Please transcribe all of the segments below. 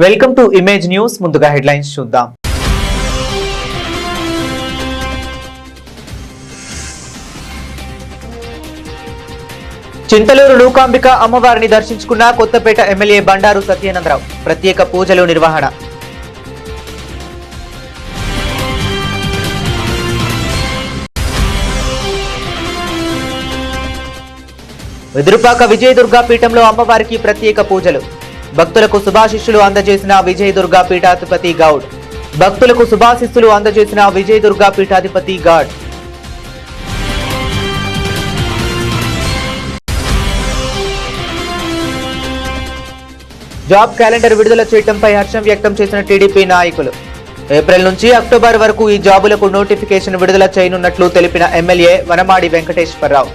Welcome to image news. ముందుగా headlines చూద్దాం. చింతలూరు నూకాంబిక అమ్మవారిని దర్శించుకున్న కొత్తపేట ఎమ్మెల్యే బండారు సత్యానందరావు. ప్రత్యేక పూజలు నిర్వహణ. వెదురుపాక విజయదుర్గా పీఠంలో అమ్మవారికి ప్రత్యేక పూజలు. భక్తులకు శుభాశిస్సులు అందజేసిన విజయదుర్గా పీఠాధిపతి గౌడ్. జాబ్ క్యాలెండర్ విడుదల చేయడంపై హర్షం వ్యక్తం చేసిన టీడీపీ నాయకులు. ఏప్రిల్ నుంచి అక్టోబర్ వరకు ఈ జాబులకు నోటిఫికేషన్ విడుదల చేయనున్నట్లు తెలిపిన ఎమ్మెల్యే వనమాడి వెంకటేశ్వరరావు.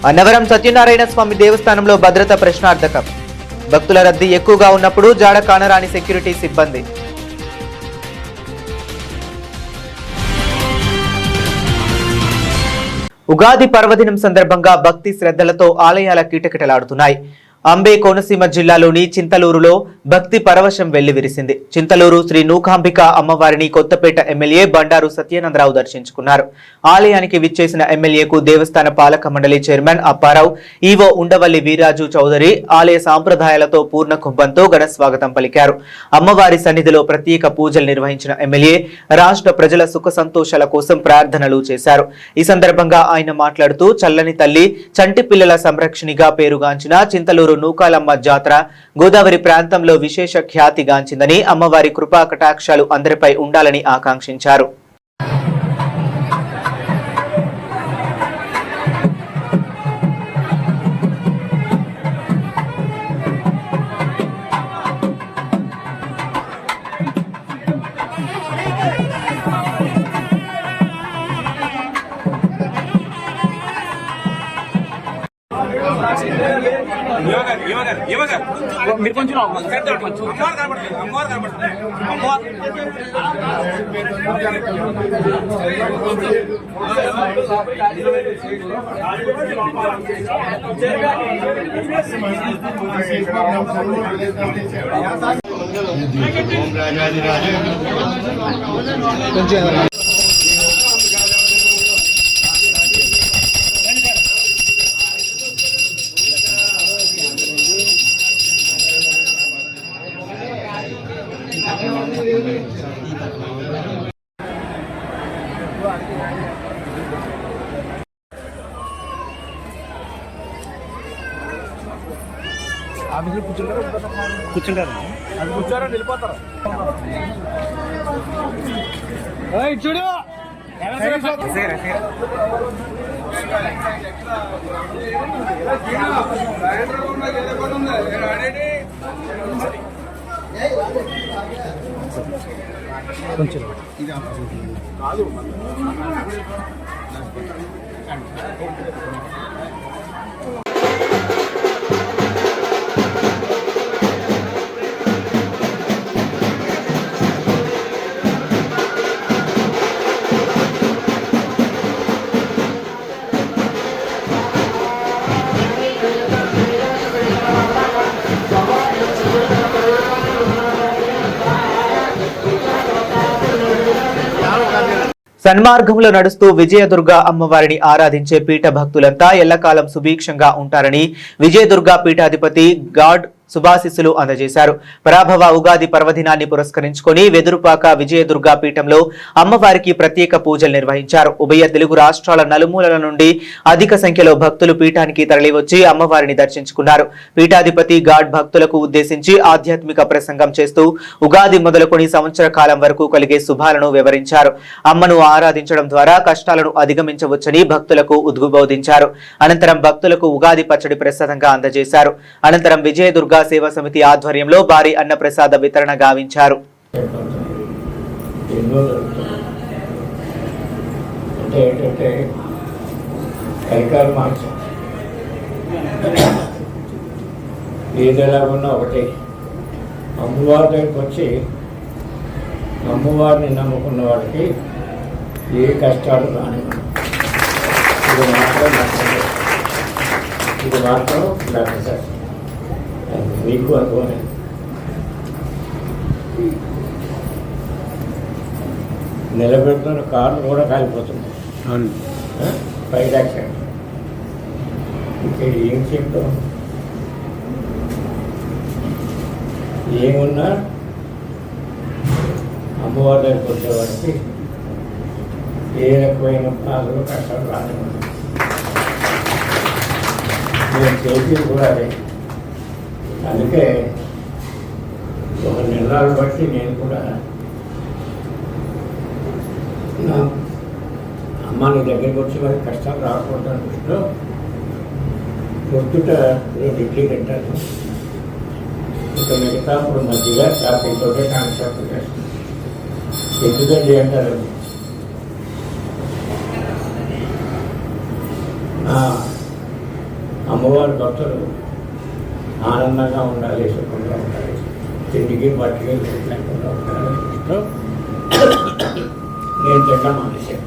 అన్నవరం సత్యనారాయణ స్వామి దేవస్థానంలో భద్రత ప్రశ్నార్థకం. భక్తుల రద్దీ ఎక్కువగా ఉన్నప్పుడు జాడ కానరాని సెక్యూరిటీ సిబ్బంది. ఉగాది పర్వదినం సందర్భంగా భక్తి శ్రద్ధలతో ఆలయాల కిటకిటలాడుతున్నాయి. అంబే కోనసీమ జిల్లాలోని చింతలూరులో భక్తి పరవశం వెల్లివిరిసింది. చింతలూరు శ్రీ నూకాంబిక అమ్మవారిని కొత్తపేట ఎమ్మెల్యే బండారు సత్యానందరావు దర్శించుకున్నారు. ఆలయానికి విచ్చేసిన ఎమ్మెల్యేకు దేవస్థాన పాలక మండలి చైర్మన్ అప్పారావు, ఈవో ఉండవల్లి వీరాజు చౌదరి ఆలయ సాంప్రదాయాలతో పూర్ణ కుంభంతో ఘన స్వాగతం పలికారు. అమ్మవారి సన్నిధిలో ప్రత్యేక పూజలు నిర్వహించిన ఎమ్మెల్యే రాష్ట్ర ప్రజల సుఖ సంతోషాల కోసం ప్రార్థనలు చేశారు. ఈ సందర్భంగా ఆయన మాట్లాడుతూ చల్లని తల్లి, చంటి పిల్లల సంరక్షణిగా పేరుగాంచిన చింతలూరు నూకాలమ్మ జాతర గోదావరి ప్రాంతంలో విశేష ఖ్యాతిగాంచిందని, అమ్మవారి కృపా కటాక్షాలు అందరిపై ఉండాలని ఆకాంక్షించారు. మీరు కొంచెం అమ్మవారు కనబడుతుంది. కూర్చుంటారు అది కూర్చోరా వెళ్ళిపోతారు. చూడు కొంచెం సన్మార్గంలో నడుస్తూ విజయదుర్గా అమ్మవారిని ఆరాధించే పీఠ భక్తులంతా ఎల్లకాలం సుభిక్షంగా ఉంటారని విజయదుర్గా పీఠాధిపతి గాడ్ శుభాశిస్సులు అందజేశారు. పరాభవ ఉగాది పర్వదినాన్ని పురస్కరించుకొని వెదురుపాక విజయదుర్గా పీఠంలో అమ్మవారికి ప్రత్యేక పూజలు నిర్వహించారు. ఉభయ తెలుగు రాష్ట్రాల నలుమూలల నుండి అధిక సంఖ్యలో భక్తులు పీఠానికి తరలివచ్చి అమ్మవారిని దర్శించుకున్నారు. పీఠాధిపతి గాడ్ భక్తులకు ఉద్దేశించి ఆధ్యాత్మిక ప్రసంగం చేస్తూ ఉగాది మొదలుకొని సంవత్సర కాలం వరకు కలిగే శుభాలను వివరించారు. అమ్మను ఆరాధించడం ద్వారా కష్టాలను అధిగమించవచ్చని భక్తులకు ఉద్బోధించారు. అనంతరం భక్తులకు ఉగాది పచ్చడి ప్రసాదంగా అందజేశారు. అనంతరం విజయదుర్గా సేవా సమితి ఆధ్వర్యంలో భారీ అన్న ప్రసాద వితరణ గావించారు. ఏదెలాగున్నా ఒకటి అమ్మవారి దగ్గరికి వచ్చి అమ్మవారిని నమ్ముకున్న వాడికి ఏ కష్టాలు రానివ్వను. ఇది మాత్రం నచ్చదు. ఇది మాత్రం నచ్చదు. మీకు అనుకోని నిలబెడుతున్న కార్లు కూడా కాలిపోతుంది. Fire accident. ఇంకా ఏం చెప్తాం? ఏమున్నా అమ్మవారి దగ్గరికి వచ్చేవాడికి ఏ రకమైన బాధలు కష్టాలు రానివ్వదు. నేను చేసేది కూడా అదే. అందుకే ఒక నిర్ణయాలు బట్టి నేను కూడా నా అమ్మ నీ దగ్గరికి వచ్చి మరి కష్టాలు రాకూడదు అనిపిస్తూ పొద్దుట 2 ఇడ్లీ తింటాను. ఇంకా మిగతా ఇప్పుడు మధ్యగా షాపింగ్తో కాన్సెప్ట్ చేస్తాను. ఎందుకండి అంటారు అమ్మవారి భక్తులు ఆనందంగా ఉండాలి, సుఖంగా ఉండాలి, తిండికి బట్టకి లేకుండా ఉండాలి. నేను తినడం మానేశాను.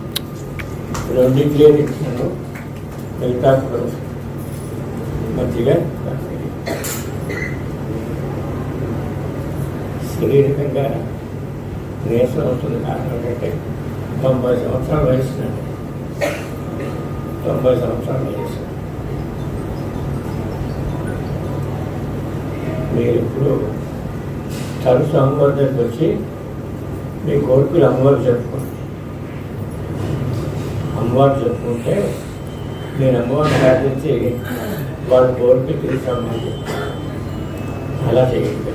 2 ఇడ్లీ తింటున్నాను. మిగతా మధ్యగా శారీరకంగా నీరసం అవుతుంది. కారణం ఏంటంటే 90 సంవత్సరాల వయసునండి. 90 సంవత్సరాల వయసు. మీరు ఇప్పుడు తరచు అమ్మవారి దగ్గరికి వచ్చి మీ కోరికలు అమ్మవారు చెప్పుకోండి. అమ్మవారు చెప్పుకుంటే నేను అమ్మవారిని ప్రార్థించి వాళ్ళ కోరికలు తీర్చామని అలా చేయండి.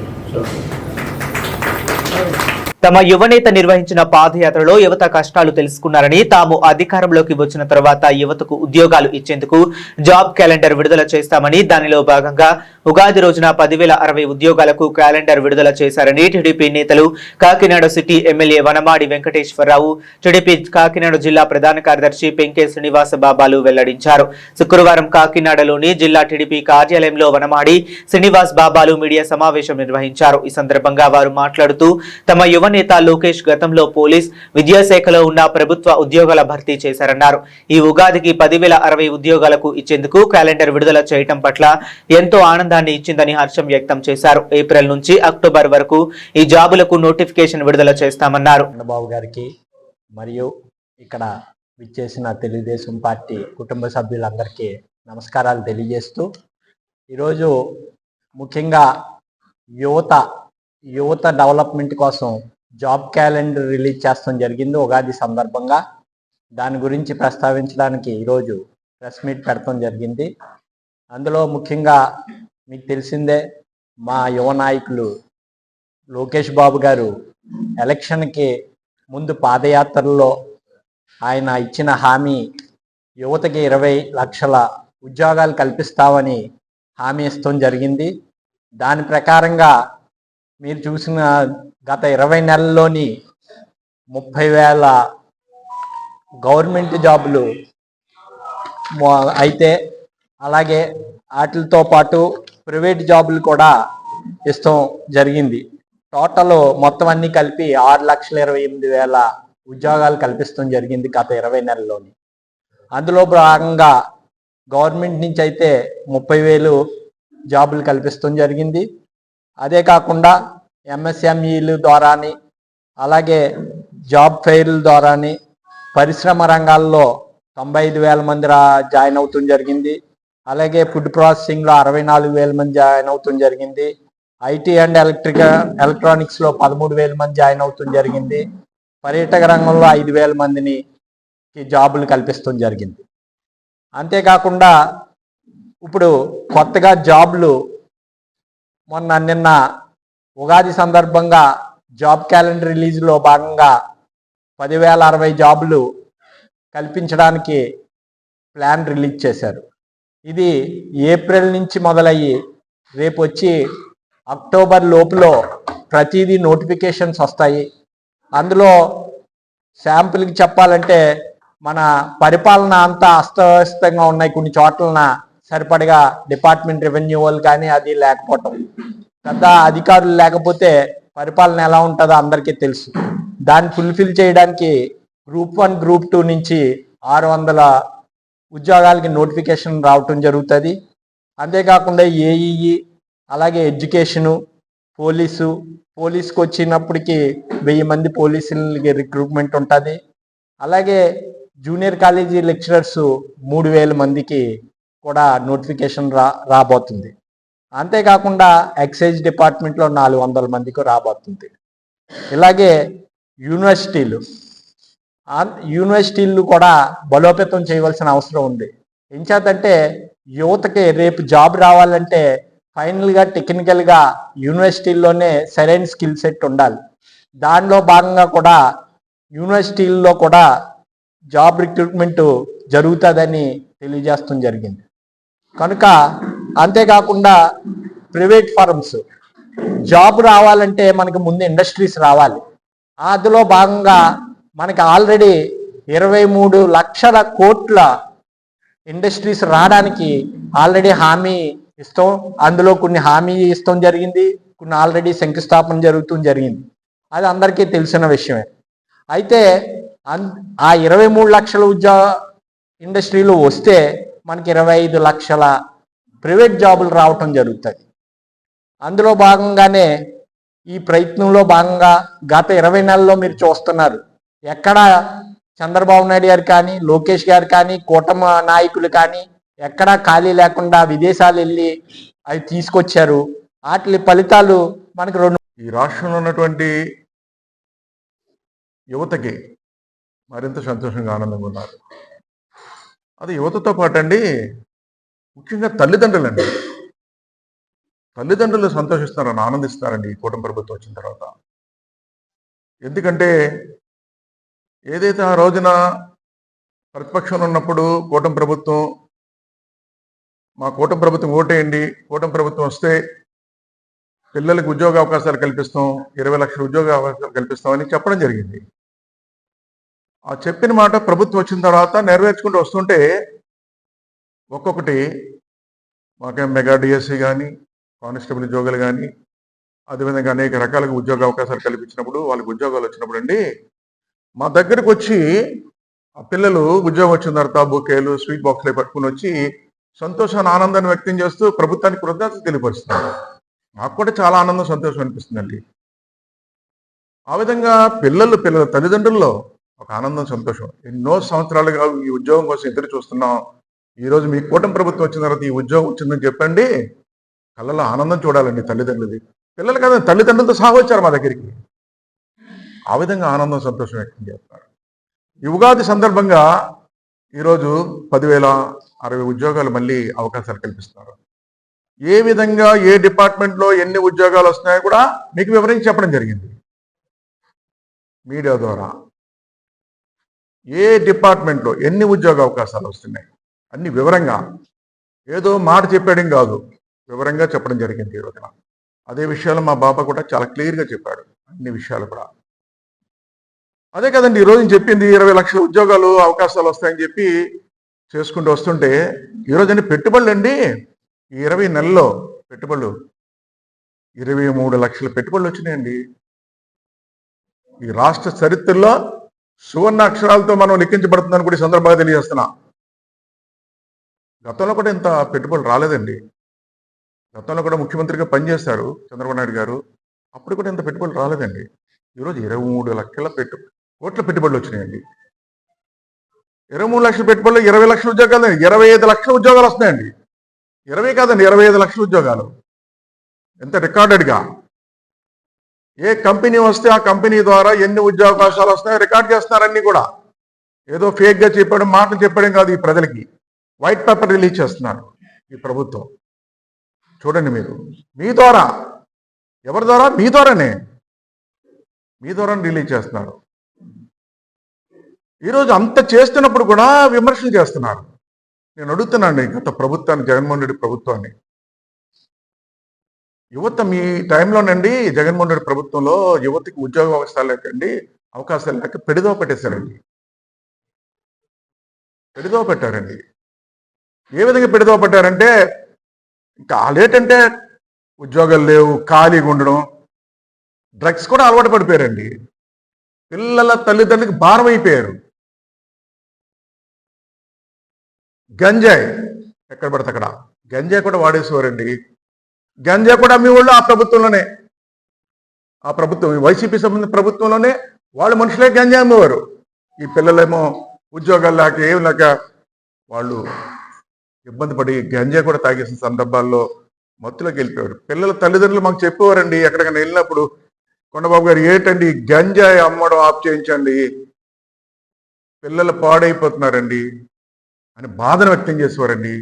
తమ యువనేత నిర్వహించిన పాదయాత్రలో యువత కష్టాలు తెలుసుకున్నారని, తాము అధికారంలోకి వచ్చిన తర్వాత యువతకు ఉద్యోగాలు ఇచ్చేందుకు జాబ్ క్యాలెండర్ విడుదల చేస్తామని, దానిలో భాగంగా ఉగాది రోజున 10,060 ఉద్యోగాలకు క్యాలెండర్ విడుదల చేశారని టీడీపీ నేతలు Kakinada city MLA Vanamadi Venkateswararao, TDP Kakinada జిల్లా ప్రధాన కార్యదర్శి పెంకే శ్రీనివాస బాబాలు వెల్లడించారు. శుక్రవారం కాకినాడలోని జిల్లా టీడీపీ కార్యాలయంలో వనమాడి శ్రీనివాస్ బాబాలు మీడియా సమావేశం నిర్వహించారు. ఈ సందర్భంగా వారు మాట్లాడుతూ తమ యువ నేత లోకేష్ గతంలో పోలీస్ విద్యాశాఖలో ఉన్న ప్రభుత్వ ఉద్యోగాల భర్తీ చేశారన్నారు. ఈ ఉగాదికి 10,060 ఉద్యోగాలకు ఇచ్చేందుకు క్యాలెండర్ విడుదల చేయడం పట్ల ఎంతో ఆనందాన్ని ఇచ్చిందని హర్షం వ్యక్తం చేశారు. ఏప్రిల్ నుంచి అక్టోబర్ వరకు ఈ జాబులకు నోటిఫికేషన్ విడుదల చేస్తామన్నారు. చంద్రబాబు గారికి మరియు ఇక్కడ విచ్చేసిన తెలుగుదేశం పార్టీ కుటుంబ సభ్యులందరికీ నమస్కారాలు తెలియజేస్తూ, ఈరోజు ముఖ్యంగా యువత డెవలప్మెంట్ కోసం జాబ్ క్యాలెండర్ రిలీజ్ చేస్తాం జరిగింది ఉగాది సందర్భంగా. దాని గురించి ప్రస్తావించడానికి ఈరోజు ప్రెస్ మీట్ పెడతాం జరిగింది. అందులో ముఖ్యంగా మీకు తెలిసిందే, మా యువ నాయకులు లోకేష్ బాబు గారు ఎలక్షన్కి ముందు పాదయాత్రలో ఆయన ఇచ్చిన హామీ యువతకి 20 లక్షల ఉద్యోగాలు కల్పిస్తామని హామీ ఇస్తాం జరిగింది. దాని ప్రకారంగా మీరు చూసిన గత 20 నెలల్లోని 30,000 గవర్నమెంట్ జాబులు అయితే, అలాగే వాటితో పాటు ప్రైవేట్ జాబులు కూడా ఇస్తాం జరిగింది. టోటల్ మొత్తం అన్ని కలిపి 6,28,000 ఉద్యోగాలు కల్పిస్తాం జరిగింది గత 20 నెలల్లోని. అందులో భాగంగా గవర్నమెంట్ నుంచి అయితే 30,000 జాబులు కల్పిస్తాం జరిగింది. అదే కాకుండా ఎంఎస్ఎంఈల ద్వారాని, అలాగే జాబ్ ఫెయిర్ల ద్వారాని పరిశ్రమ రంగాల్లో 95,000 మంది జాయిన్ అవుతాం జరిగింది. అలాగే ఫుడ్ ప్రాసెసింగ్లో 64,000 మంది జాయిన్ అవుతాం జరిగింది. ఐటీ అండ్ ఎలక్ట్రానిక్స్లో 13,000 మంది జాయిన్ అవుతాం జరిగింది. పర్యాటక రంగంలో 5,000 మందిని జాబులు కల్పిస్తాం జరిగింది. అంతేకాకుండా ఇప్పుడు కొత్తగా జాబులు నిన్న ఉగాది సందర్భంగా జాబ్ క్యాలెండర్ రిలీజ్లో భాగంగా 10,060 జాబులు కల్పించడానికి ప్లాన్ రిలీజ్ చేశారు. ఇది ఏప్రిల్ నుంచి మొదలయ్యి రేపు వచ్చి అక్టోబర్ లోపులో ప్రతిదీ నోటిఫికేషన్స్ వస్తాయి. అందులో శాంపుల్కి చెప్పాలంటే మన పరిపాలన అంతా అస్తవ్యస్తంగా ఉన్నాయి. కొన్ని చోట్లన సరిపడగా డిపార్ట్మెంట్ రెవెన్యూ వాళ్ళు కానీ అది లేకపోవటం, పెద్ద అధికారులు లేకపోతే పరిపాలన ఎలా ఉంటుందో అందరికీ తెలుసు. దాన్ని ఫుల్ఫిల్ చేయడానికి గ్రూప్ 1 గ్రూప్ 2 నుంచి 600 ఉద్యోగాలకి నోటిఫికేషన్ రావటం జరుగుతుంది. అంతేకాకుండా ఏఈఈ, అలాగే ఎడ్యుకేషను, పోలీస్కి వచ్చినప్పటికీ 1000 మంది పోలీసులకి రిక్రూట్మెంట్ ఉంటుంది. అలాగే జూనియర్ కాలేజీ లెక్చరర్స్ 3000 మందికి కూడా నోటిఫికేషన్ రాబోతుంది. అంతేకాకుండా ఎక్సైజ్ డిపార్ట్మెంట్లో 400 మందికి రాబోతుంది. ఇలాగే యూనివర్సిటీలు కూడా బలోపేతం చేయవలసిన అవసరం ఉంది. ఎంచేతంటే యువతకి రేపు జాబ్ రావాలంటే ఫైనల్గా టెక్నికల్గా యూనివర్సిటీల్లోనే సరైన స్కిల్ సెట్ ఉండాలి. దానిలో భాగంగా కూడా యూనివర్సిటీల్లో కూడా జాబ్ రిక్రూట్మెంట్ జరుగుతుందని తెలియజేస్తూ జరిగింది. కనుక అంతేకాకుండా ప్రైవేట్ ఫర్మ్స్ జాబ్ రావాలంటే మనకి ముందు ఇండస్ట్రీస్ రావాలి. అందులో భాగంగా మనకి ఆల్రెడీ 23 లక్షల కోట్ల ఇండస్ట్రీస్ రావడానికి ఆల్రెడీ హామీ ఇస్తాం. అందులో కొన్ని హామీ ఇస్తాం జరిగింది, కొన్ని ఆల్రెడీ శంకుస్థాపన జరిగింది. అది అందరికీ తెలిసిన విషయమే. అయితే ఆ 23 లక్షల ఇండస్ట్రీలు వస్తే మనకి 25 లక్షల ప్రైవేట్ జాబులు రావటం జరుగుతుంది. అందులో భాగంగానే ఈ ప్రయత్నంలో భాగంగా గత 20 నెలల్లో మీరు చూస్తున్నారు, ఎక్కడ చంద్రబాబు నాయుడు గారు కానీ, లోకేష్ గారు కానీ, కూటమి నాయకులు కానీ ఎక్కడా ఖాళీ లేకుండా విదేశాలు వెళ్ళి అవి తీసుకొచ్చారు. వాటి ఫలితాలు మనకు ఈ రాష్ట్రంలో ఉన్నటువంటి యువతకి మరింత సంతోషంగా ఆనందంగా ఉన్నారు. అది యువతతో పాటు అండి, ముఖ్యంగా తల్లిదండ్రులండి. తల్లిదండ్రులు సంతోషిస్తారని ఆనందిస్తారండి ఈ కూటమి ప్రభుత్వం వచ్చిన తర్వాత. ఎందుకంటే ఏదైతే ఆ రోజున ప్రతిపక్షంలో ఉన్నప్పుడు కూటమి ప్రభుత్వం, మా కూటమి ప్రభుత్వం ఓటేయండి, కూటమి ప్రభుత్వం వస్తే పిల్లలకు ఉద్యోగ అవకాశాలు కల్పిస్తాం, 20 లక్షల ఉద్యోగ అవకాశాలు కల్పిస్తామని చెప్పడం జరిగింది. ఆ చెప్పిన మాట ప్రభుత్వం వచ్చిన తర్వాత నెరవేర్చుకుంటూ వస్తుంటే ఒక్కొక్కటి మాకే మెగా డిఎస్సి కానీ, కానిస్టేబుల్ ఉద్యోగాలు కానీ, అదేవిధంగా అనేక రకాలుగా ఉద్యోగ అవకాశాలు కల్పించినప్పుడు వాళ్ళకి ఉద్యోగాలు వచ్చినప్పుడు అండి, మా దగ్గరకు వచ్చి ఆ పిల్లలు ఉద్యోగం వచ్చిన తర్వాత బొకేలు, స్వీట్ బాక్స్లు పట్టుకుని వచ్చి సంతోషాన్ని, ఆనందాన్ని వ్యక్తం చేస్తూ ప్రభుత్వానికి కృతజ్ఞతలు తెలియపరుస్తున్నారు. నాకు కూడా చాలా ఆనందం, సంతోషం అనిపిస్తుందండి. ఆ విధంగా పిల్లల తల్లిదండ్రుల్లో ఒక ఆనందం, సంతోషం. ఎన్నో సంవత్సరాలుగా ఈ ఉద్యోగం కోసం ఎదురు చూస్తున్నాం. ఈరోజు మీ కూటమి ప్రభుత్వం వచ్చిన తర్వాత ఈ ఉద్యోగం వచ్చిందని చెప్పండి, కళ్ళలో ఆనందం చూడాలండి తల్లిదండ్రులది. పిల్లలు కదా, తల్లిదండ్రులతో సహా వచ్చారు మా దగ్గరికి. ఆ విధంగా ఆనందం, సంతోషం వ్యక్తం చేస్తున్నారు. ఈ ఉగాది సందర్భంగా ఈరోజు 10,060 ఉద్యోగాలు మళ్ళీ అవకాశాలు కల్పిస్తున్నారు. ఏ విధంగా ఏ డిపార్ట్మెంట్లో ఎన్ని ఉద్యోగాలు వస్తున్నాయో కూడా మీకు వివరించి చెప్పడం జరిగింది మీడియా ద్వారా. ఏ డిపార్ట్మెంట్లో ఎన్ని ఉద్యోగ అవకాశాలు వస్తున్నాయి అన్ని వివరంగా, ఏదో మాట చెప్పడం కాదు, వివరంగా చెప్పడం జరిగింది ఈ రోజున. అదే విషయాలు మా బాబా కూడా చాలా క్లియర్గా చెప్పాడు, అన్ని విషయాలు కూడా. అదే కదండి ఈరోజు చెప్పింది, 20 లక్షల ఉద్యోగాలు అవకాశాలు వస్తాయని చెప్పి చేసుకుంటూ వస్తుంటే ఈరోజు అండి పెట్టుబడులు అండి, ఈ 20 నెలల్లో పెట్టుబడులు 23 లక్షల పెట్టుబడులు వచ్చినాయండి. ఈ రాష్ట్ర చరిత్రలో సువర్ణ అక్షరాలతో మనం లెక్కించబడుతుందని కూడా ఈ సందర్భంగా తెలియజేస్తున్నా. గతంలో కూడా ఇంత పెట్టుబడులు రాలేదండి. గతంలో కూడా ముఖ్యమంత్రిగా పనిచేశారు చంద్రబాబు నాయుడు గారు, అప్పుడు కూడా ఇంత పెట్టుబడులు రాలేదండి. ఈరోజు 23 లక్షల కోట్ల పెట్టుబడులు వచ్చినాయండి. 23 లక్షల పెట్టుబడులు 20 లక్షల ఉద్యోగాలు, 25 లక్షల ఉద్యోగాలు వస్తున్నాయండి. 20 కాదండి, 25 లక్షల ఉద్యోగాలు. ఎంత రికార్డెడ్గా ఏ కంపెనీ వస్తే ఆ కంపెనీ ద్వారా ఎన్ని ఉద్యోగావకాశాలు వస్తాయో రికార్డ్ చేస్తున్నారన్నీ కూడా. ఏదో ఫేక్గా చెప్పడం, మాటలు చెప్పడం కాదు, ఈ ప్రజలకి వైట్ పేపర్ రిలీజ్ చేస్తున్నారు ఈ ప్రభుత్వం. చూడండి మీరు, మీ ద్వారా, ఎవరి ద్వారా? మీ ద్వారానే రిలీజ్ చేస్తున్నారు. ఈరోజు అంత చేస్తున్నప్పుడు కూడా విమర్శలు చేస్తున్నారు. నేను అడుగుతున్నాను గత ప్రభుత్వాన్ని, జగన్మోహన్ రెడ్డి ప్రభుత్వాన్ని, యువత మీ టైంలోనండి జగన్మోహన్ రెడ్డి ప్రభుత్వంలో యువతకి ఉద్యోగ అవకాశాలు లేక పెడిదో పెట్టేశారండి. పెడిదో పెట్టారండి. ఏ విధంగా పెడిదో పెట్టారంటే, ఇంకా లేటంటే ఉద్యోగాలు లేవు, ఖాళీగా ఉండడం, డ్రగ్స్ కూడా అలవాటు పడిపోయారండి. పిల్లల తల్లిదండ్రులకి భారం అయిపోయారు. గంజాయి ఎక్కడ పడితే అక్కడ గంజాయి కూడా వాడేసేవారండి. గంజాయి కూడా అమ్మేవాళ్ళు ఆ ప్రభుత్వంలోనే, ఆ ప్రభుత్వం వైసీపీ సంబంధించిన ప్రభుత్వంలోనే వాళ్ళు మనుషులే గంజాయి అమ్మేవారు. ఈ పిల్లలేమో ఉద్యోగాలు లేక ఏం లేక వాళ్ళు ఇబ్బంది పడి గంజాయి కూడా తాగేసిన సందర్భాల్లో మత్తులోకి వెళ్ళిపోయారు. పిల్లల తల్లిదండ్రులు మాకు చెప్పేవారండి, ఎక్కడికైనా వెళ్ళినప్పుడు, కొండబాబు గారు ఏంటండి గంజాయి అమ్మడం ఆఫ్ చేయించండి, పిల్లలు పాడైపోతున్నారండి అని బాధను వ్యక్తం చేసేవారండి.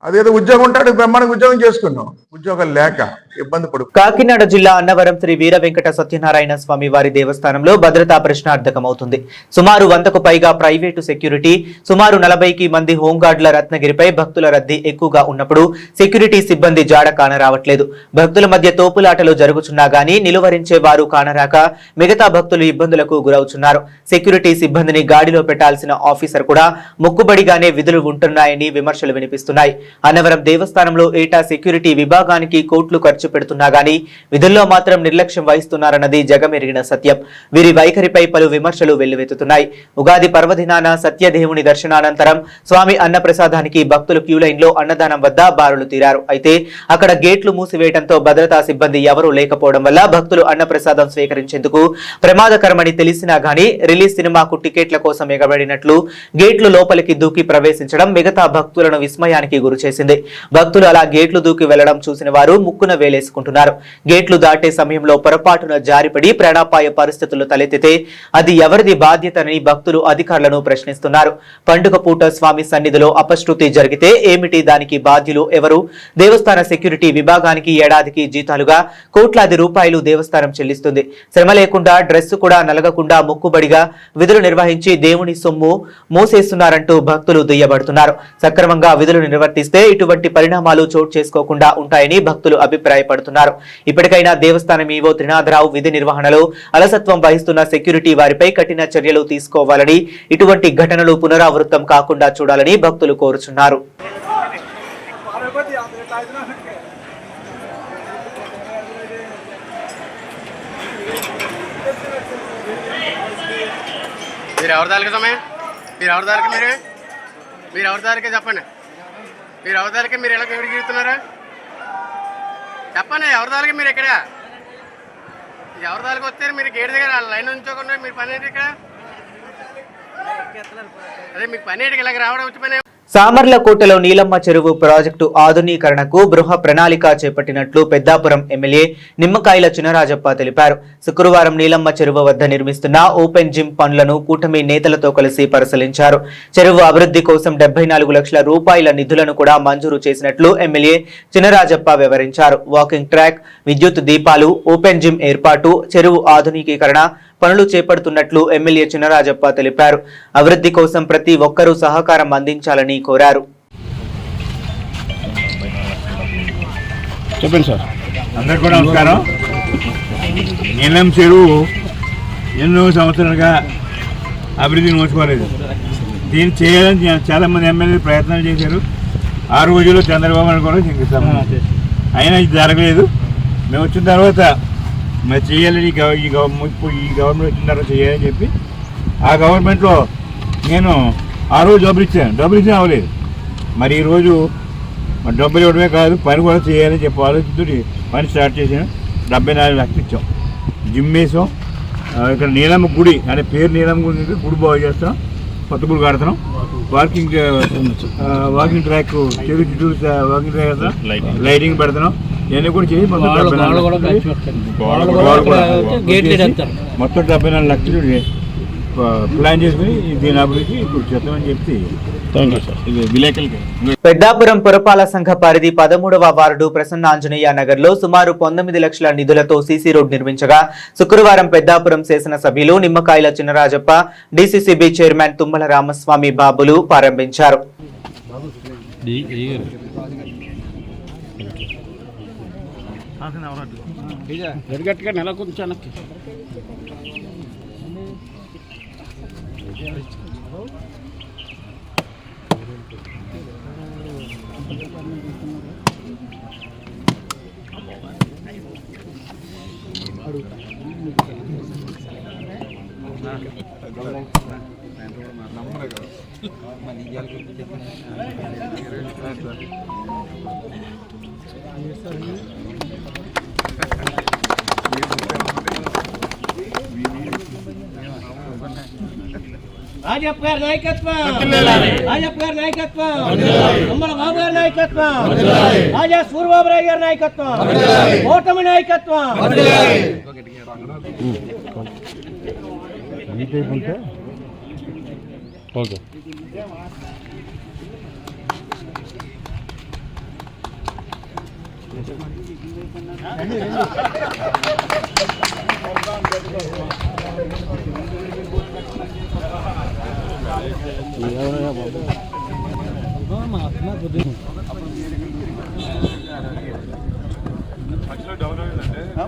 అదేదో ఉద్యోగం ఉంటాడు, బ్రహ్మాండంగా ఉద్యోగం చేసుకున్నాం, ఉద్యోగాలు లేక ఇబ్బంది పడు. కాకినాడ జిల్లా అన్నవరం శ్రీ వీర వెంకట సత్యనారాయణ స్వామి వారి దేవస్థానంలో భద్రతా ప్రశ్నార్థకమవుతుంది. సుమారు 100కు పైగా ప్రైవేటు సెక్యూరిటీ, సుమారు 40కి మంది హోంగార్డుల రత్నగిరిపై భక్తుల రద్దీ ఎక్కువగా ఉన్నప్పుడు సెక్యూరిటీ సిబ్బంది జాడ కానరావట్లేదు. భక్తుల మధ్య తోపులాటలు జరుగుతున్నా గానీ నిలువరించే వారు కానరాక మిగతా భక్తులు ఇబ్బందులకు గురవుతున్నారు. సెక్యూరిటీ సిబ్బందిని గాడిలో పెట్టాల్సిన ఆఫీసర్ కూడా మొక్కుబడిగానే విధులు ఉంటున్నాయని విమర్శలు వినిపిస్తున్నాయి. అన్నవరం దేవస్థానంలో ఏటా సెక్యూరిటీ విభాగానికి కోట్లు ఖర్చు పెడుతున్నా గానీ విధుల్లో మాత్రం నిర్లక్ష్యం వహిస్తున్నారన్నది జగమెరిగిన సత్యం. వీరి వైఖరిపై పలు విమర్శలు వెల్లువెత్తుతున్నాయి. ఉగాది పర్వదినాన సత్యదేవుని దర్శనానంతరం స్వామి అన్నప్రసాదానికి భక్తులు క్యూలైన్లో అన్నదానం వద్ద బారులు తీరారు. అయితే అక్కడ గేట్లు మూసివేయడంతో భద్రతా సిబ్బంది ఎవరూ లేకపోవడం వల్ల భక్తులు అన్నప్రసాదం స్వీకరించేందుకు ప్రమాదకరమని తెలిసినా గానీ రిలీజ్ సినిమాకు టికెట్ల కోసం ఎగబడినట్లు గేట్లు లోపలికి దూకి ప్రవేశించడం మిగతా భక్తులను విస్మయానికి గురి చేసింది. భక్తులు అలా గేట్లు దూకి వెళ్లడం చూసిన వారు ముక్కున వేలేసుకుంటున్నారు. గేట్లు దాటే సమయంలో పొరపాటున జారిపడి ప్రాణాపాయ పరిస్థితులు తలెత్తితే అది ఎవరిది బాధ్యతని భక్తులు అధికారులను ప్రశ్నిస్తున్నారు. పండుగ పూట స్వామి సన్నిధిలో అపశృతి జరిగితే ఏమిటి, దానికి బాధ్యులు ఎవరు? దేవస్థాన సెక్యూరిటీ విభాగానికి ఏడాదికి జీతాలుగా కోట్లాది రూపాయలు దేవస్థానం చెల్లిస్తుంది. శ్రమ లేకుండా డ్రెస్ కూడా నలగకుండా మొక్కుబడిగా విధులు నిర్వహించి దేవుని సొమ్ము మోసేస్తున్నారంటూ భక్తులు దుయ్యబడుతున్నారు. సక్రమంగా విధులు నిర్వర్తిస్తే ఇటువంటి పరిణామాలు చోటు చేసుకోకుండా ఉంటాయని భక్తులు అభిప్రాయపడుతున్నారు. ఇప్పటికైనా దేవస్థానం ఈవో త్రినాథరావు విధి నిర్వహణలో అలసత్వం వహిస్తున్న సెక్యూరిటీ వారిపై కఠిన చర్యలు తీసుకోవాలని, ఇటువంటి ఘటనలు పునరావృతం కాకుండా చూడాలని భక్తులు కోరుచున్నారు. చెప్పండి, మీరు అవతారకి మీరు ఎలా గీరుతున్నారా చెప్పండి. ఎవరిదాలకి మీరు ఇక్కడ ఎవరిదాలకి వస్తే మీరు గేట్ దగ్గర లైన్ ఉంచకుండా మీరు పని ఏంటి ఇక్కడ? అదే మీకు పని ఏంటి ఇలాగ రావడం వచ్చి పని? సామర్లకోటలో నీలమ్మ చెరువు ప్రాజెక్టు ఆధునీకరణకు బృహ ప్రణాళిక చేపట్టినట్లు పెద్దాపురం ఎమ్మెల్యే నిమ్మకాయల చినరాజప్ప తెలిపారు. శుక్రవారం నీలమ్మ చెరువు వద్ద నిర్మిస్తున్న ఓపెన్ జిమ్ పనులను కూటమి నేతలతో కలిసి పరిశీలించారు. చెరువు అభివృద్ధి కోసం 74 లక్షల రూపాయల నిధులను కూడా మంజూరు చేసినట్లు ఎమ్మెల్యే చినరాజప్ప వివరించారు. వాకింగ్ ట్రాక్, విద్యుత్ దీపాలు, ఓపెన్ జిమ్ ఏర్పాటు, చెరువు ఆధునీకరణ పనులు చేపడుతున్నట్లు ఎమ్మెల్యే చినరాజప్ప తెలిపారు. అభివృద్ధి కోసం ప్రతి ఒక్కరూ సహకారం అందించాలని కోరారు. చెప్పండి సార్. అందరికీ కూడా నమస్కారం. నీలం చెరువు ఎన్నో సంవత్సరాలుగా అభివృద్ధి నోచుకోలేదు. దీన్ని చేయాలని చాలామంది ఎమ్మెల్యేలు ప్రయత్నాలు చేశారు. ఆ రోజుల్లో చంద్రబాబు నాయుడు కూడా శంకుస్థాపన అయినా ఇది జరగలేదు. మేము వచ్చిన తర్వాత మరి చేయాలని ఈ గవర్నమెంట్ వచ్చిన తర్వాత చేయాలని చెప్పి ఆ గవర్నమెంట్లో నేను ఆ రోజు డబ్బులు ఇచ్చిన అవ్వలేదు. మరి ఈరోజు మరి డబ్బులు ఇవ్వడమే కాదు, పని కూడా చేయాలని చెప్పి ఆలోచించి పని స్టార్ట్ చేసాను. 74 లక్షలు ఇచ్చాం. జిమ్ వేసాం. ఇక్కడ నీలమ్మ గుడి అంటే పేరు నీలమ్మ గుడి, గుడి బాగు చేస్తాం, కొత్త గుడి కడుతున్నాం. వాకింగ్ ట్రాక్, చెరువు చుట్టూ వాకింగ్ ట్రాక్ వేస్తాం, లైటింగ్ పెడుతున్నాం. ఇవన్నీ కూడా చేసి మొత్తం 74 లక్షలు ప్లాన్ చేసుకుని దీని అభివృద్ధి ఇప్పుడు చేద్దామని చెప్పి విలేకరులకి. పెద్దాపురం పురపాలక సంఘ పరిధి 13వ వార్డు ప్రసన్నాంజనేయ నగర్ లో సుమారు 19 లక్షల నిధులతో సీసీ రోడ్ నిర్మించగా శుక్రవారం పెద్దాపురం శాసనసభ్యులు నిమ్మకాయల చినరాజప్ప, డీసీసీబీ చైర్మన్ తుమ్మల రామస్వామి బాబులు ప్రారంభించారు. రాజప్ప గారి నాయకత్వం, రాజప్ప గారి నాయకత్వం, అమ్మల బాబు గారి నాయకత్వం, రాజా సూర్యబాబురావు గారి నాయకత్వం, ఓటమి నాయకత్వం. ఓకే.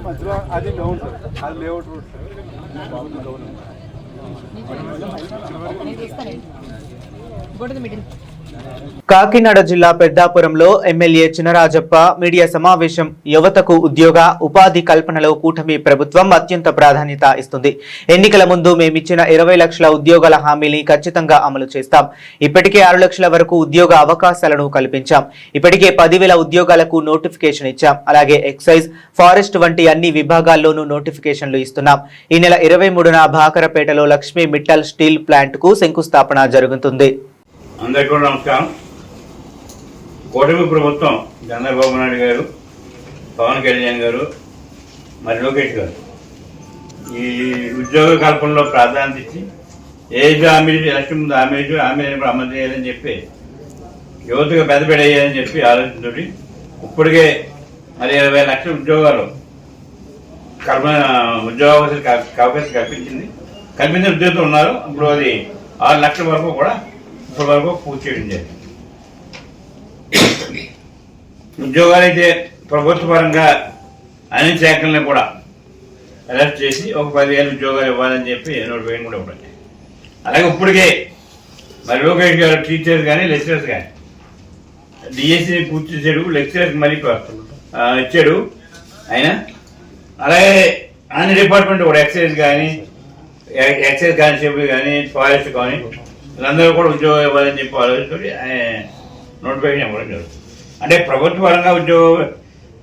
మధ్యలో అది డౌన్ సార్, అది లేఅవుట్ రూట్ కాకినాడ జిల్లా పెద్దాపురంలో ఎమ్మెల్యే చినరాజప్ప మీడియా సమావేశం. యువతకు ఉద్యోగ ఉపాధి కల్పనలో కూటమి ప్రభుత్వం అత్యంత ప్రాధాన్యత ఇస్తుంది. ఎన్నికల ముందు మేమిచ్చిన 20 లక్షల ఉద్యోగాల హామీని ఖచ్చితంగా అమలు చేస్తాం. ఇప్పటికే 6 లక్షల వరకు ఉద్యోగ అవకాశాలను కల్పించాం. ఇప్పటికే 10,000 ఉద్యోగాలకు నోటిఫికేషన్ ఇచ్చాం. అలాగే ఎక్సైజ్, ఫారెస్ట్ వంటి అన్ని విభాగాల్లోనూ నోటిఫికేషన్లు ఇస్తున్నాం. ఈ నెల 23న భాకరపేటలో లక్ష్మీ మిట్టల్ స్టీల్ ప్లాంట్ కు శంకుస్థాపన జరుగుతుంది. అందరికీ కూడా నమస్కారం. కూటమి ప్రభుత్వం చంద్రబాబు నాయుడు గారు, పవన్ కళ్యాణ్ గారు, మరి లోకేష్ గారు ఈ ఉద్యోగ కల్పనలో ప్రాధాన్యత ఇచ్చి ఏది హామీలు ఎలక్షన్ ముందు హామీలను అమలు చేయాలని చెప్పి యువతకు పెద్దపీట వేయాలని చెప్పి ఆలోచనతోటి ఇప్పటికే మరి 20 లక్షల ఉద్యోగాలు అవకాశం కల్పించిన ఉద్యోగులు ఉన్నారు. ఇప్పుడు అది 6 లక్షల వరకు కూడా ఇప్పటి వరకు పూర్తి చేయడం జరిగింది. ఉద్యోగాలు అయితే ప్రభుత్వ పరంగా అన్ని శాఖలను కూడా అలర్ట్ చేసి ఒక 10,000 ఉద్యోగాలు ఇవ్వాలని చెప్పి నోటిఫికేషన్ కూడా ఇవ్వడం. అలాగే ఇప్పటికే మరి లోకేష్ గారు టీచర్స్ కానీ లెక్చరర్స్ కానీ డిఎస్సీని పూర్తి చేసాడు, లెక్చరర్స్ మరీ ఇచ్చాడు ఆయన. అలాగే అన్ని డిపార్ట్మెంట్ కూడా ఎక్సైజ్ కానిస్టేబుల్ కానీ ఫారెస్ట్ కానీ వీళ్ళందరూ కూడా ఉద్యోగం ఇవ్వాలని చెప్పి ఆలోచనతో నోటిఫికేషన్ ఇవ్వడం జరుగుతుంది. అంటే ప్రభుత్వ పరంగా ఉద్యోగ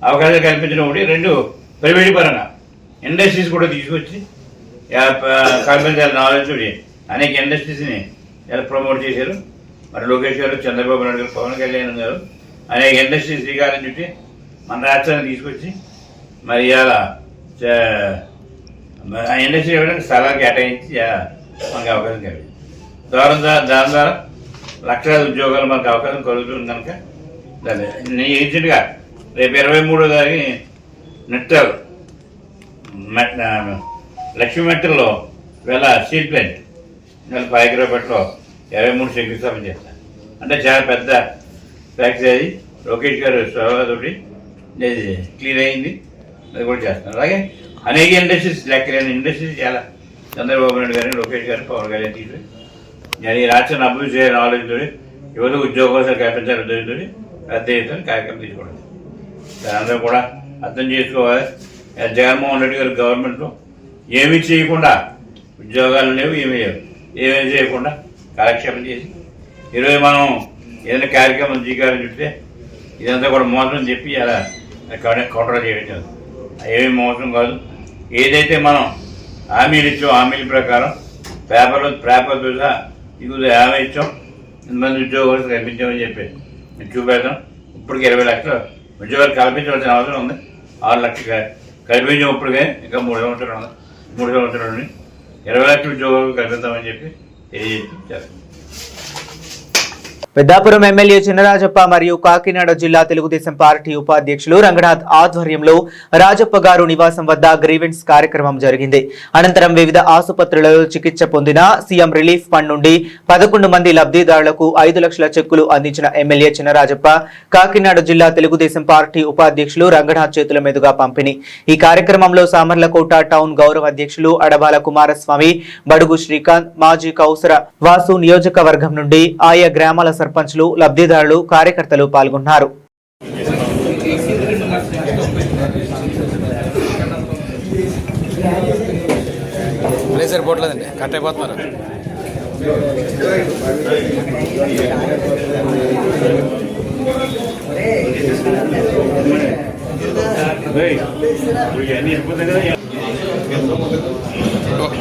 అవకాశాలు కల్పించడం ఒకటి, 2 ప్రైవేట్ పరంగా ఇండస్ట్రీస్ కూడా తీసుకొచ్చి కల్పించాలని ఆలోచనతో అనేక ఇండస్ట్రీస్ని ఎలా ప్రమోట్ చేశారు. మరి లోకేష్ గారు, చంద్రబాబు నాయుడు గారు, పవన్ కళ్యాణ్ గారు అనేక ఇండస్ట్రీస్ శ్రీకారం చుట్టి మన రాష్ట్రాన్ని తీసుకొచ్చి మరి ఇలా ఆ ఇండస్ట్రీ ఇవ్వడానికి స్థలాలు కేటాయించి మనకి అవకాశం కలిగింది. దాని ద్వారా లక్షలాది ఉద్యోగాలు మనకు అవకాశం కలుగుతుంది. కనుక దాన్ని ఏజెంట్గా రేపు 23వ తారీఖు నెట్టారు లక్ష్మీ మెట్టల్లో వేళ స్టీల్ ప్లాంట్ పాయకరాపేటలో 23 శంకుస్థాపన చేస్తారు. అంటే చాలా పెద్ద ఫ్యాక్టరీ అది. లోకేష్ గారు సలహాతోటి క్లియర్ అయింది, అది కూడా చేస్తున్నారు. అలాగే అనేక ఇండస్ట్రీస్, లెక్కలేని ఇండస్ట్రీస్ చాలా చంద్రబాబు నాయుడు గారిని, లోకేష్ గారిని, పవన్ కళ్యాణ్ తీసుకుని ఈ రాష్ట్రాన్ని అభివృద్ధి చేయాలని ఆలోచనతో యువత ఉద్యోగాలు కల్పించాలని ఉద్దేశంతో పెద్ద ఎత్తున కార్యక్రమం తీసుకోవడం. దాని అందరూ కూడా అర్థం చేసుకోవాలి. జగన్మోహన్ రెడ్డి గారి గవర్నమెంట్లో ఏమీ చేయకుండా, ఉద్యోగాలు లేవు, ఏమీ చేయకుండా కాలక్షేపం చేసి ఈరోజు మనం ఏదైనా కార్యక్రమం జీకారం చెప్తే ఇదంతా కూడా మోసం చెప్పి అలా కౌంటర్ చేయడం కాదు. ఏమీ మోసం కాదు. ఏదైతే మనం హామీలు ఇచ్చాం, హామీల ప్రకారం పేపర్తో సహా ఇది హామీ ఇచ్చాం, ఇంతమంది ఉద్యోగాలు కల్పించామని చెప్పి చూపెడతాం. ఇప్పటికి 20 లక్షల ఉద్యోగాలు కల్పించవలసిన అవసరం ఉంది. 6 లక్షలు కల్పించాం. ఇప్పటికే ఇంకా 3 సంవత్సరాలు ఉంది. 3 సంవత్సరాలని 20 లక్షల ఉద్యోగాలు కల్పిస్తామని చెప్పి తెలియజేస్తాం. పెద్దాపురం ఎమ్మెల్యే చినరాజప్ప మరియు కాకినాడ జిల్లా తెలుగుదేశం పార్టీ ఉపాధ్యక్షులు రంగనాథ్ ఆధ్వర్యంలో రాజప్ప గారు నివాసం వద్ద గ్రీవెన్స్ కార్యక్రమం జరిగింది. అనంతరం వివిధ ఆసుపత్రులలో చికిత్స పొందిన సీఎం రిలీఫ్ ఫండ్ నుండి 11 మంది లబ్ధిదారులకు 5 లక్షల చెక్కులు అందించిన ఎమ్మెల్యే చినరాజప్ప కాకినాడ జిల్లా తెలుగుదేశం పార్టీ ఉపాధ్యక్షులు రంగనాథ్ చేతుల మీదుగా పంపిణీ. ఈ కార్యక్రమంలో సామర్లకోట టౌన్ గౌరవ అధ్యక్షులు అడబాల కుమారస్వామి, బడుగు శ్రీకాంత్, మాజీ కౌసర వాసు నియోజకవర్గం నుండి ఆయా గ్రామాల సర్పంచ్లు, లబ్ధిదారులు, కార్యకర్తలు పాల్గొన్నారు. సరిపోవట్లేదండి. కట్ అయిపోతున్నారు.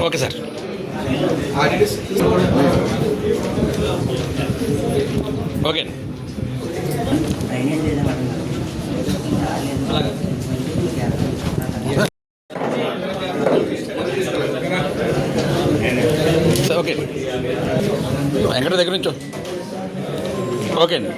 Okay sir. Okay okay Venkata దగ్గర నుంచో. ఓకే అండి.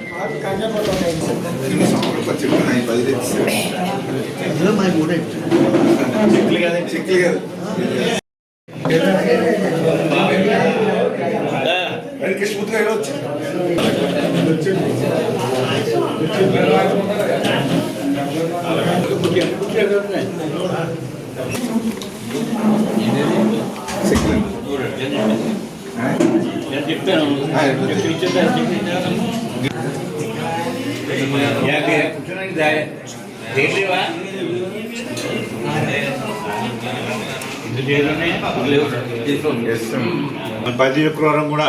ప్రతి శుక్రవారం కూడా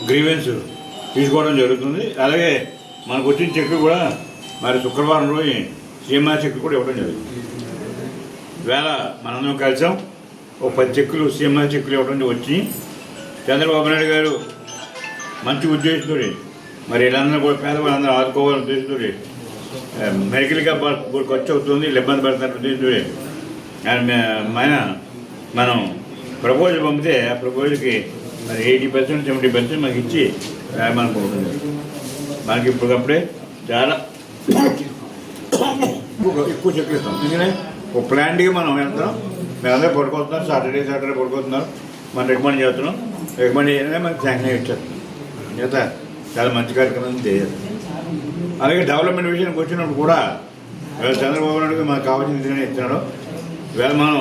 గ్రీవెన్స్ తీసుకోవడం జరుగుతుంది. అలాగే మనకు వచ్చిన చెక్ కూడా మరి శుక్రవారం రోజు సీఎంఆర్ చెక్ కూడా ఇవ్వడం జరుగుతుంది. ఈవేళ మనందరం కలిసాం. ఓ 10 చెక్కులు సీఎంఆర్ చెక్కులు ఇవ్వడం వచ్చి చంద్రబాబు నాయుడు గారు మంచి ఉద్దేశంతో మరి వీళ్ళందరూ కూడా పేదవాళ్ళందరూ ఆదుకోవాలని ఉద్దేశంతో మెడికల్గా ఖర్చు అవుతుంది, ఇబ్బంది పడుతున్న ఉద్దేశంతో మనం ప్రపోజల్ పంపితే ఆ ప్రపోజల్కి మరి 80% 70% మనకి ఇచ్చి మనకు ఉంటుంది. మనకి ఇప్పటికప్పుడే చాలా ఎక్కువ చెక్కులు ఇస్తాం. ఎందుకంటే ఒక ప్లాంట్గా మనం వెళ్తాం. మేమందరూ పడుకోతున్నాం, సాటర్డే పడుకోతున్నారు. మనం రికమెండ్ చేస్తున్నాం. రికమెండ్ చేయగానే మనకి శాంక్షన్ ఇచ్చారు. చేత చాలా మంచి కార్యక్రమం చేయాలి. అలాగే డెవలప్మెంట్ విషయానికి వచ్చినప్పుడు కూడా చంద్రబాబు నాయుడు మనకు కావాల్సిన విధంగా ఇస్తున్నాడు. ఇవాళ మనం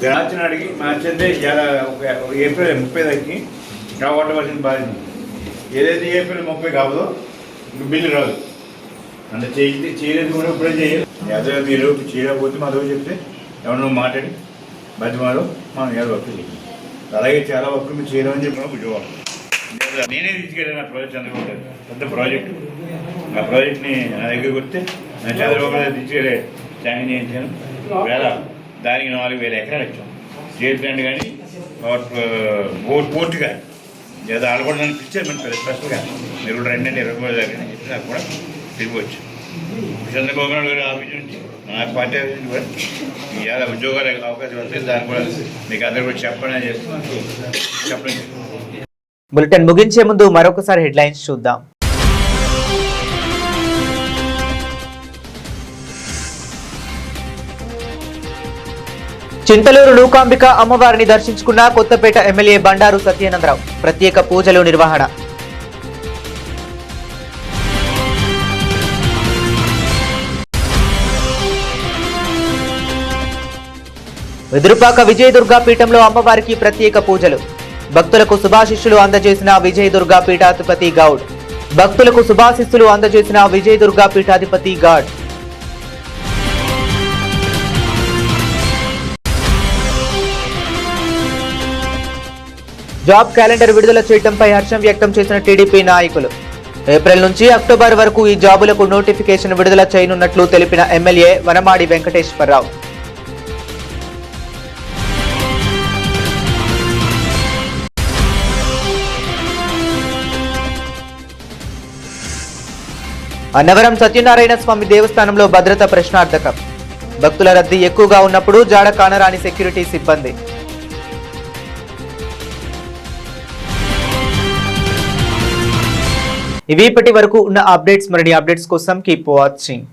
మార్చి మార్చంటే చాలా ఏప్రిల్ 30 దానికి కావలసిన బాధ్యత. ఏదైతే ఏప్రిల్ 30 కావదో బిల్లు రాదు. అంటే చేయలేదు కూడా ఇప్పుడే చేయాలి. ఏదో మీరు చేయకపోతే మాతో చెప్తే ఎవరన్నా మాట్లాడి బతిమాలో మనం ఏదో వర్క్ చేయాలి. అలాగే చాలా వర్క్ మీరు చేయలేమని చెప్పిన విజయవాడ నేనే తీసుకెళ్ళాను. ఆ ప్రాజెక్ట్ చంద్రబాబు గారు పెద్ద ప్రాజెక్టు. ఆ ప్రాజెక్ట్ని నా దగ్గరికి వస్తే నేను చంద్రబాబు గారు తీసుకెళ్ళే శాంక్షన్ చేయించాను. వేళ దానికి 4,000 ఎకరాలు ఇచ్చాం. స్టేట్ ప్లాంట్ కానీ పోర్టు కానీ లేదా వాళ్ళు కూడా నన్ను పిలిచారు. మన స్పెషల్గా మీరు కూడా 2-23 దగ్గర చెప్పి నాకు కూడా తిరిగివచ్చు. చంద్రబాబు నాయుడు గారి ఆఫీస్ నుంచి నా పార్టీ ఆఫీస్ నుంచి కూడా ఇవాళ ఉద్యోగాలు అవకాశం వస్తే దాన్ని కూడా మీకు అందరూ కూడా చెప్పండి చెప్పండి. బులెటిన్ ముగించే ముందు మరొకసారి హెడ్లైన్స్ చూద్దాం. చింతలూరు నూకాంబిక అమ్మవారిని దర్శించుకున్న కొత్తపేట ఎమ్మెల్యే బండారు సత్యానందరావు. ప్రత్యేక పూజలు నిర్వహణ. వెదురుపాక విజయదుర్గా పీఠంలో అమ్మవారికి ప్రత్యేక పూజలు. భక్తులకు శుభాశిష్యులు అందజేసిన విజయదుర్గా పీఠాధిపతి గౌడ్. భక్తులకు శుభాశిస్సులు అందజేసిన విజయదుర్గా పీఠాధిపతి గౌడ్. జాబ్ క్యాలెండర్ విడుదల చేయడంపై హర్షం వ్యక్తం చేసిన టీడీపీ నాయకులు. ఏప్రిల్ నుంచి అక్టోబర్ వరకు ఈ జాబులకు నోటిఫికేషన్ విడుదల చేయనున్నట్లు తెలిపిన ఎమ్మెల్యే వనమాడి వెంకటేశ్వరరావు. అన్నవరం సత్యనారాయణ స్వామి దేవస్థానంలో భద్రత ప్రశ్నార్థకం. భక్తుల రద్దీ ఎక్కువగా ఉన్నప్పుడు జాడ కానరాని సెక్యూరిటీ సిబ్బంది. ఇవి ఇప్పటి వరకు ఉన్న అప్డేట్స్. మరిన్ని అప్డేట్స్ కోసం కీప్ వాచింగ్.